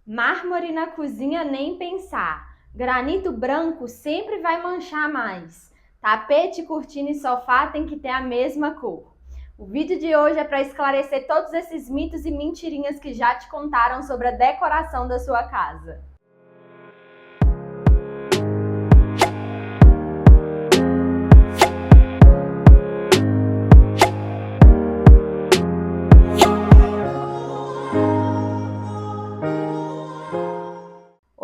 Mármore na cozinha nem pensar. Granito branco sempre vai manchar mais. Tapete, cortina e sofá tem que ter a mesma cor. O vídeo de hoje é para esclarecer todos esses mitos e mentirinhas que já te contaram sobre a decoração da sua casa.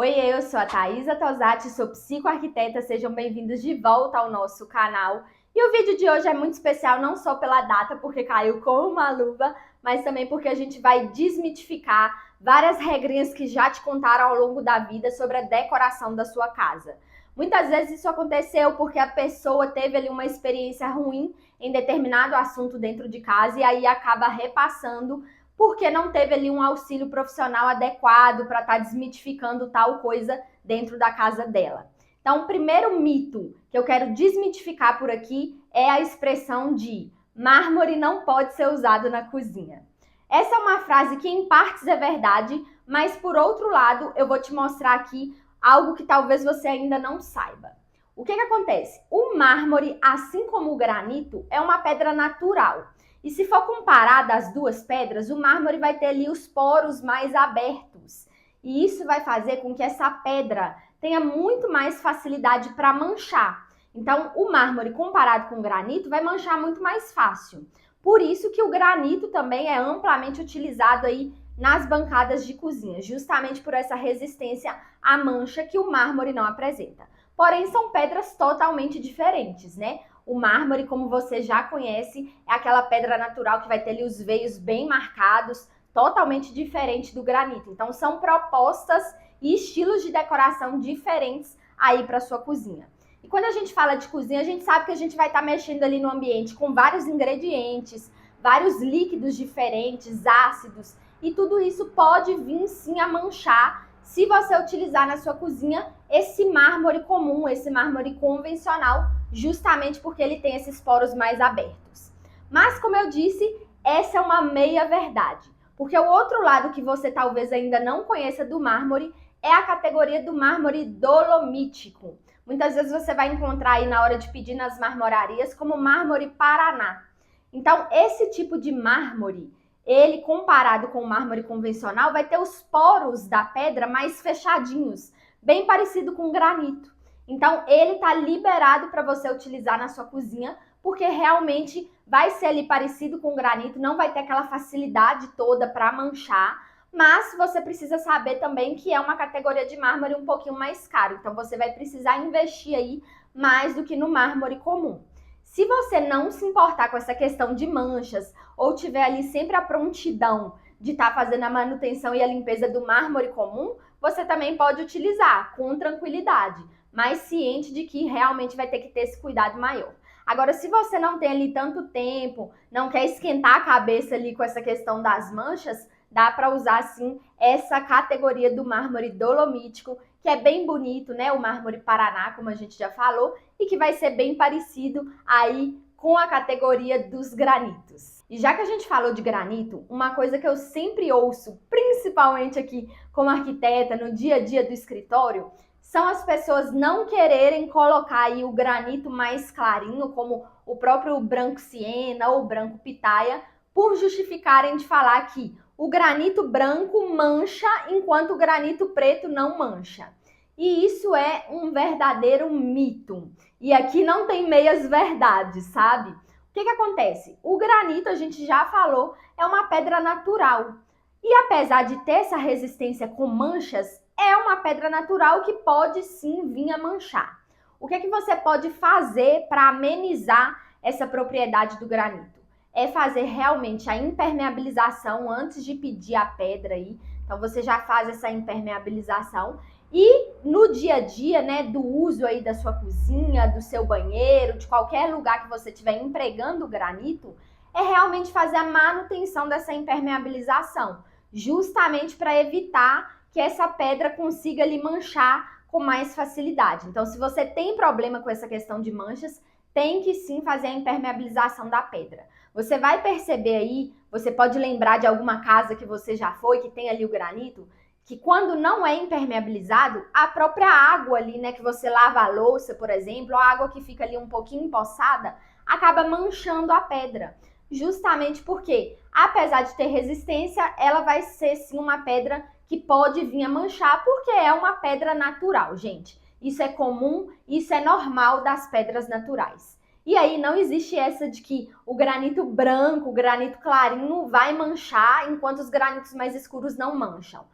Oi, eu sou a Thaisa Tosati, sou psicoarquiteta, sejam bem-vindos de volta ao nosso canal. E o vídeo de hoje é muito especial não só pela data, porque caiu como uma luva, mas também porque a gente vai desmitificar várias regrinhas que já te contaram ao longo da vida sobre a decoração da sua casa. Muitas vezes isso aconteceu porque a pessoa teve ali uma experiência ruim em determinado assunto dentro de casa e aí acaba repassando porque não teve ali um auxílio profissional adequado para estar desmitificando tal coisa dentro da casa dela. Então, o primeiro mito que eu quero desmitificar por aqui é a expressão de mármore não pode ser usado na cozinha. Essa é uma frase que em partes é verdade, mas por outro lado, eu vou te mostrar aqui algo que talvez você ainda não saiba. O que acontece? O mármore, assim como o granito, é uma pedra natural. E se for comparar das duas pedras, o mármore vai ter ali os poros mais abertos. E isso vai fazer com que essa pedra tenha muito mais facilidade para manchar. Então, o mármore comparado com o granito vai manchar muito mais fácil. Por isso que o granito também é amplamente utilizado aí nas bancadas de cozinha, justamente por essa resistência à mancha que o mármore não apresenta. Porém, são pedras totalmente diferentes, né? O mármore, como você já conhece, é aquela pedra natural que vai ter ali os veios bem marcados, totalmente diferente do granito. Então, são propostas e estilos de decoração diferentes aí para sua cozinha. E quando a gente fala de cozinha, a gente sabe que a gente vai estar mexendo ali no ambiente com vários ingredientes, vários líquidos diferentes, ácidos, e tudo isso pode vir sim a manchar se você utilizar na sua cozinha esse mármore comum, esse mármore convencional, justamente porque ele tem esses poros mais abertos. Mas, como eu disse, essa é uma meia-verdade, porque o outro lado que você talvez ainda não conheça do mármore é a categoria do mármore dolomítico. Muitas vezes você vai encontrar aí na hora de pedir nas marmorarias como mármore Paraná. Então, esse tipo de mármore, ele comparado com o mármore convencional, vai ter os poros da pedra mais fechadinhos, bem parecido com o granito. Então, ele está liberado para você utilizar na sua cozinha, porque realmente vai ser ali parecido com o granito, não vai ter aquela facilidade toda para manchar, mas você precisa saber também que é uma categoria de mármore um pouquinho mais caro, então você vai precisar investir aí mais do que no mármore comum. Se você não se importar com essa questão de manchas ou tiver ali sempre a prontidão de estar fazendo a manutenção e a limpeza do mármore comum, você também pode utilizar com tranquilidade, mas ciente de que realmente vai ter que ter esse cuidado maior. Agora, se você não tem ali tanto tempo, não quer esquentar a cabeça ali com essa questão das manchas, dá para usar sim essa categoria do mármore dolomítico, que é bem bonito, né? O mármore Paraná, como a gente já falou, e que vai ser bem parecido aí com a categoria dos granitos. E já que a gente falou de granito, uma coisa que eu sempre ouço, principalmente aqui como arquiteta, no dia a dia do escritório, são as pessoas não quererem colocar aí o granito mais clarinho, como o próprio branco siena ou branco pitaia, por justificarem de falar que o granito branco mancha enquanto o granito preto não mancha. E isso é um verdadeiro mito. E aqui não tem meias verdades, sabe? O que acontece? O granito, a gente já falou, é uma pedra natural. E apesar de ter essa resistência com manchas, é uma pedra natural que pode sim vir a manchar. O que você pode fazer para amenizar essa propriedade do granito? É fazer realmente a impermeabilização antes de pedir a pedra aí. Então você já faz essa impermeabilização e no dia a dia, né, do uso aí da sua cozinha, do seu banheiro, de qualquer lugar que você estiver empregando o granito, é realmente fazer a manutenção dessa impermeabilização, justamente para evitar que essa pedra consiga lhe manchar com mais facilidade. Então, se você tem problema com essa questão de manchas, tem que sim fazer a impermeabilização da pedra. Você vai perceber aí, você pode lembrar de alguma casa que você já foi, que tem ali o granito, que quando não é impermeabilizado, a própria água ali, né, que você lava a louça, por exemplo, a água que fica ali um pouquinho empoçada, acaba manchando a pedra. Justamente porque, apesar de ter resistência, ela vai ser sim uma pedra que pode vir a manchar, porque é uma pedra natural, gente. Isso é comum, isso é normal das pedras naturais. E aí não existe essa de que o granito branco, o granito clarinho vai manchar, enquanto os granitos mais escuros não mancham.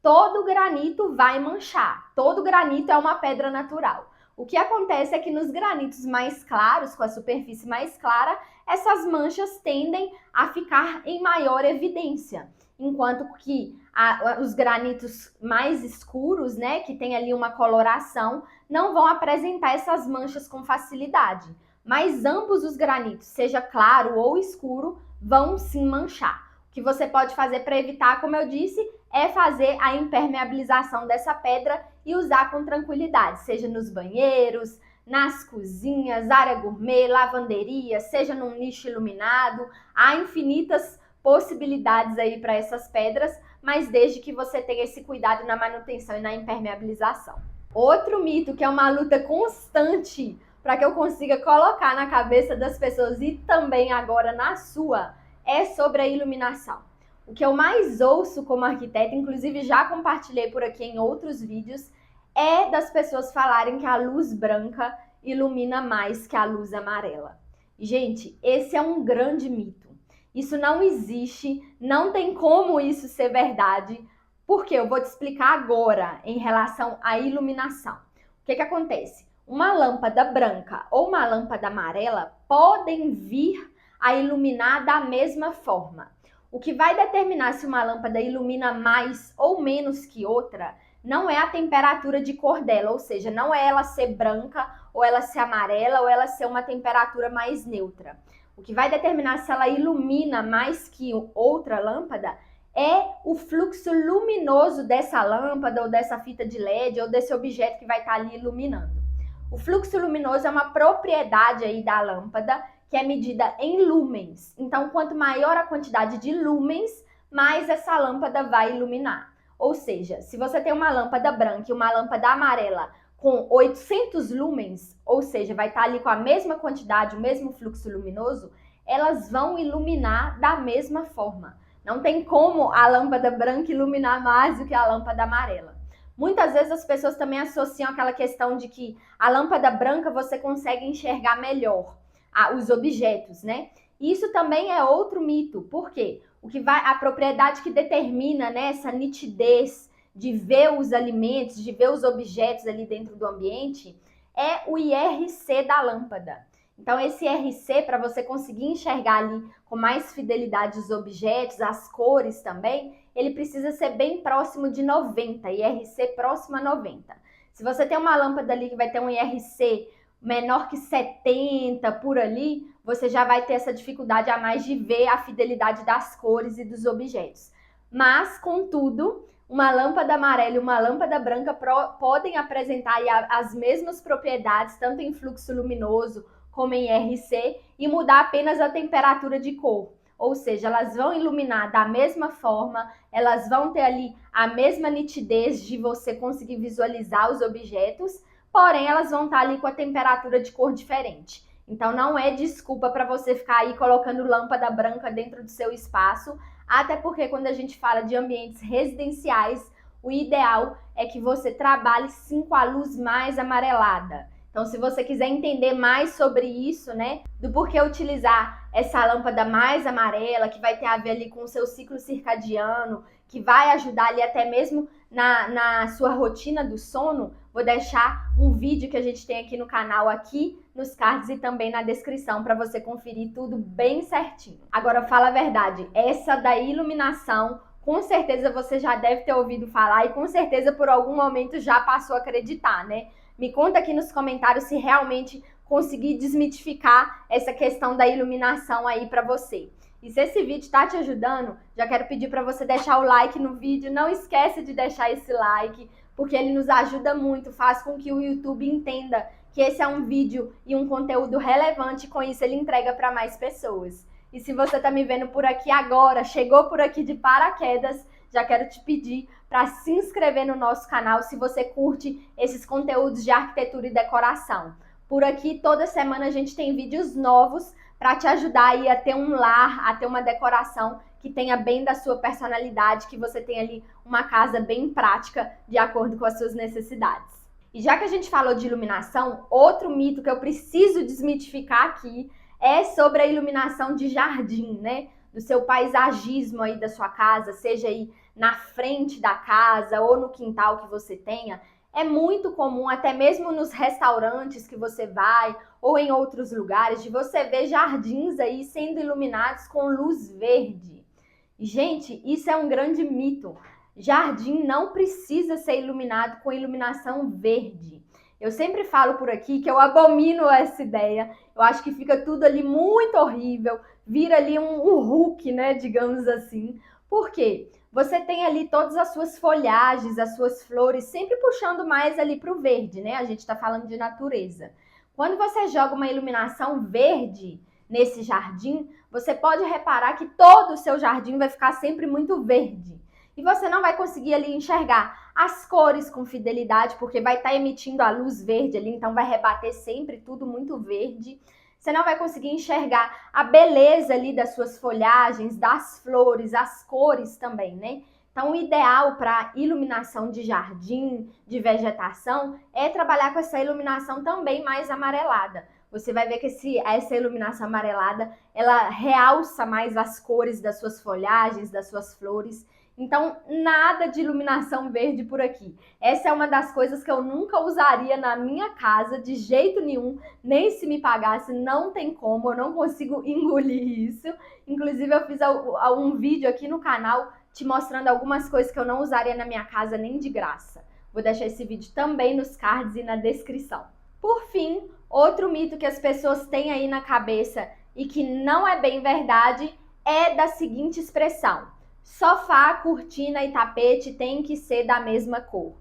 Todo granito vai manchar, todo granito é uma pedra natural. O que acontece é que nos granitos mais claros, com a superfície mais clara, essas manchas tendem a ficar em maior evidência. Enquanto que os granitos mais escuros, né, que tem ali uma coloração, não vão apresentar essas manchas com facilidade. Mas ambos os granitos, seja claro ou escuro, vão sim manchar. O que você pode fazer para evitar, como eu disse, é fazer a impermeabilização dessa pedra e usar com tranquilidade, seja nos banheiros, nas cozinhas, área gourmet, lavanderia, seja num nicho iluminado. Há infinitas possibilidades aí para essas pedras, mas desde que você tenha esse cuidado na manutenção e na impermeabilização. Outro mito que é uma luta constante para que eu consiga colocar na cabeça das pessoas e também agora na sua, é sobre a iluminação. O que eu mais ouço como arquiteta, inclusive já compartilhei por aqui em outros vídeos, é das pessoas falarem que a luz branca ilumina mais que a luz amarela. Gente, esse é um grande mito. Isso não existe, não tem como isso ser verdade, porque eu vou te explicar agora em relação à iluminação. O que acontece? Uma lâmpada branca ou uma lâmpada amarela podem vir a iluminar da mesma forma. O que vai determinar se uma lâmpada ilumina mais ou menos que outra não é a temperatura de cor dela, ou seja, não é ela ser branca ou ela ser amarela ou ela ser uma temperatura mais neutra. O que vai determinar se ela ilumina mais que outra lâmpada é o fluxo luminoso dessa lâmpada ou dessa fita de LED ou desse objeto que vai estar ali iluminando. O fluxo luminoso é uma propriedade aí da lâmpada que é medida em lumens. Então, quanto maior a quantidade de lumens, mais essa lâmpada vai iluminar. Ou seja, se você tem uma lâmpada branca e uma lâmpada amarela com 800 lumens, ou seja, vai estar ali com a mesma quantidade, o mesmo fluxo luminoso, elas vão iluminar da mesma forma. Não tem como a lâmpada branca iluminar mais do que a lâmpada amarela. Muitas vezes as pessoas também associam aquela questão de que a lâmpada branca você consegue enxergar melhor os objetos, né? Isso também é outro mito. Por quê? A propriedade que determina, né, essa nitidez de ver os alimentos, de ver os objetos ali dentro do ambiente, é o IRC da lâmpada. Então, esse IRC, para você conseguir enxergar ali com mais fidelidade os objetos, as cores também, ele precisa ser bem próximo de 90, IRC próximo a 90. Se você tem uma lâmpada ali que vai ter um IRC menor que 70 por ali, você já vai ter essa dificuldade a mais de ver a fidelidade das cores e dos objetos. Mas, contudo, uma lâmpada amarela e uma lâmpada branca podem apresentar as mesmas propriedades, tanto em fluxo luminoso como em IRC, e mudar apenas a temperatura de cor. Ou seja, elas vão iluminar da mesma forma, elas vão ter ali a mesma nitidez de você conseguir visualizar os objetos, porém elas vão estar ali com a temperatura de cor diferente. Então não é desculpa para você ficar aí colocando lâmpada branca dentro do seu espaço, até porque quando a gente fala de ambientes residenciais, o ideal é que você trabalhe sim com a luz mais amarelada. Então, se você quiser entender mais sobre isso, né, do porquê utilizar essa lâmpada mais amarela, que vai ter a ver ali com o seu ciclo circadiano, que vai ajudar ali até mesmo na sua rotina do sono, vou deixar um vídeo que a gente tem aqui no canal, aqui nos cards e também na descrição, para você conferir tudo bem certinho. Agora, fala a verdade, essa da iluminação, com certeza você já deve ter ouvido falar e com certeza por algum momento já passou a acreditar, né? Me conta aqui nos comentários se realmente conseguir desmitificar essa questão da iluminação aí para você. E se esse vídeo está te ajudando, já quero pedir para você deixar o like no vídeo. Não esquece de deixar esse like, porque ele nos ajuda muito, faz com que o YouTube entenda que esse é um vídeo e um conteúdo relevante, e com isso ele entrega para mais pessoas. E se você está me vendo por aqui agora, chegou por aqui de paraquedas, já quero te pedir para se inscrever no nosso canal se você curte esses conteúdos de arquitetura e decoração. Por aqui, toda semana a gente tem vídeos novos para te ajudar aí a ter um lar, a ter uma decoração que tenha bem da sua personalidade, que você tenha ali uma casa bem prática de acordo com as suas necessidades. E já que a gente falou de iluminação, outro mito que eu preciso desmitificar aqui é sobre a iluminação de jardim, né? Do seu paisagismo aí da sua casa, seja aí na frente da casa ou no quintal que você tenha. É muito comum, até mesmo nos restaurantes que você vai ou em outros lugares, de você ver jardins aí sendo iluminados com luz verde. Gente, isso é um grande mito. Jardim não precisa ser iluminado com iluminação verde. Eu sempre falo por aqui que eu abomino essa ideia. Eu acho que fica tudo ali muito horrível, vira ali um Hulk, né, digamos assim. Por quê? Você tem ali todas as suas folhagens, as suas flores, sempre puxando mais ali para o verde, né? A gente está falando de natureza. Quando você joga uma iluminação verde nesse jardim, você pode reparar que todo o seu jardim vai ficar sempre muito verde. E você não vai conseguir ali enxergar as cores com fidelidade, porque vai estar emitindo a luz verde ali, então vai rebater sempre tudo muito verde. Você não vai conseguir enxergar a beleza ali das suas folhagens, das flores, as cores também, né? Então, o ideal para iluminação de jardim, de vegetação, é trabalhar com essa iluminação também mais amarelada. Você vai ver que essa iluminação amarelada, ela realça mais as cores das suas folhagens, das suas flores. Então, nada de iluminação verde por aqui. Essa é uma das coisas que eu nunca usaria na minha casa, de jeito nenhum, nem se me pagasse, não tem como, eu não consigo engolir isso. Inclusive, eu fiz um vídeo aqui no canal te mostrando algumas coisas que eu não usaria na minha casa nem de graça. Vou deixar esse vídeo também nos cards e na descrição. Por fim, outro mito que as pessoas têm aí na cabeça e que não é bem verdade é da seguinte expressão: sofá, cortina e tapete tem que ser da mesma cor.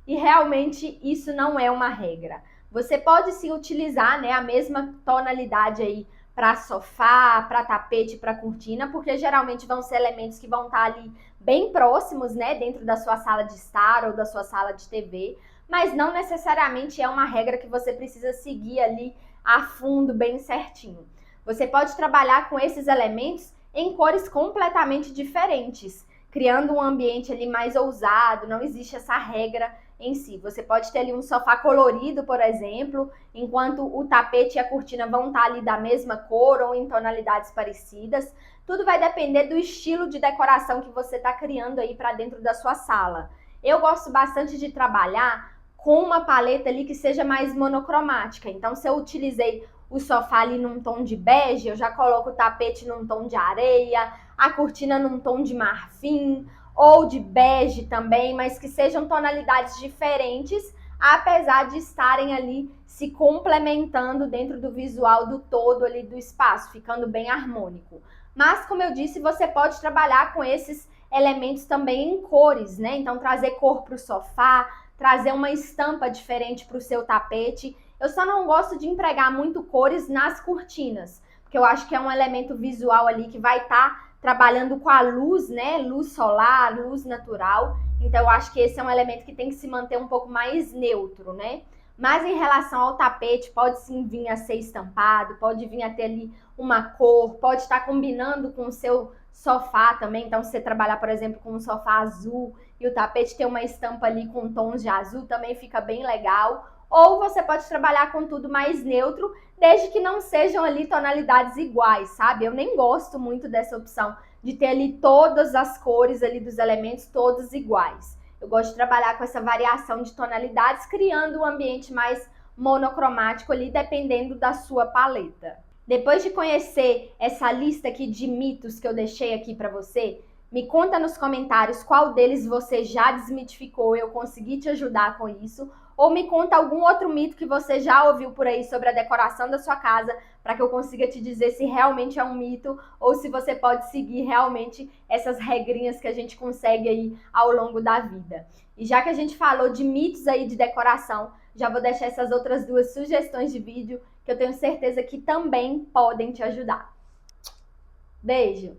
E realmente isso não é uma regra. Você pode sim utilizar, né, a mesma tonalidade aí para sofá, para tapete, para cortina, porque geralmente vão ser elementos que vão estar ali bem próximos, né, dentro da sua sala de estar ou da sua sala de TV, mas não necessariamente é uma regra que você precisa seguir ali a fundo, bem certinho. Você pode trabalhar com esses elementos em cores completamente diferentes, criando um ambiente ali mais ousado. Não existe essa regra em si. Você pode ter ali um sofá colorido, por exemplo, enquanto o tapete e a cortina vão estar ali da mesma cor ou em tonalidades parecidas. Tudo vai depender do estilo de decoração que você está criando aí para dentro da sua sala. Eu gosto bastante de trabalhar com uma paleta ali que seja mais monocromática. Então, se eu utilizei o sofá ali num tom de bege, eu já coloco o tapete num tom de areia, a cortina num tom de marfim ou de bege também, mas que sejam tonalidades diferentes, apesar de estarem ali se complementando dentro do visual do todo ali do espaço, ficando bem harmônico. Mas, como eu disse, você pode trabalhar com esses elementos também em cores, né? Então, trazer cor para o sofá, trazer uma estampa diferente para o seu tapete. Eu só não gosto de empregar muito cores nas cortinas, porque eu acho que é um elemento visual ali que vai estar trabalhando com a luz, né? Luz solar, luz natural. Então, eu acho que esse é um elemento que tem que se manter um pouco mais neutro, né? Mas em relação ao tapete, pode sim vir a ser estampado, pode vir a ter ali uma cor, pode estar combinando com o seu sofá também. Então, se você trabalhar, por exemplo, com um sofá azul e o tapete tem uma estampa ali com tons de azul, também fica bem legal. Ou você pode trabalhar com tudo mais neutro, desde que não sejam ali tonalidades iguais, sabe? Eu nem gosto muito dessa opção de ter ali todas as cores ali dos elementos todos iguais. Eu gosto de trabalhar com essa variação de tonalidades, criando um ambiente mais monocromático ali, dependendo da sua paleta. Depois de conhecer essa lista aqui de mitos que eu deixei aqui para você, me conta nos comentários qual deles você já desmitificou e eu consegui te ajudar com isso. Ou me conta algum outro mito que você já ouviu por aí sobre a decoração da sua casa, para que eu consiga te dizer se realmente é um mito ou se você pode seguir realmente essas regrinhas que a gente consegue aí ao longo da vida. E já que a gente falou de mitos aí de decoração, já vou deixar essas outras duas sugestões de vídeo que eu tenho certeza que também podem te ajudar. Beijo!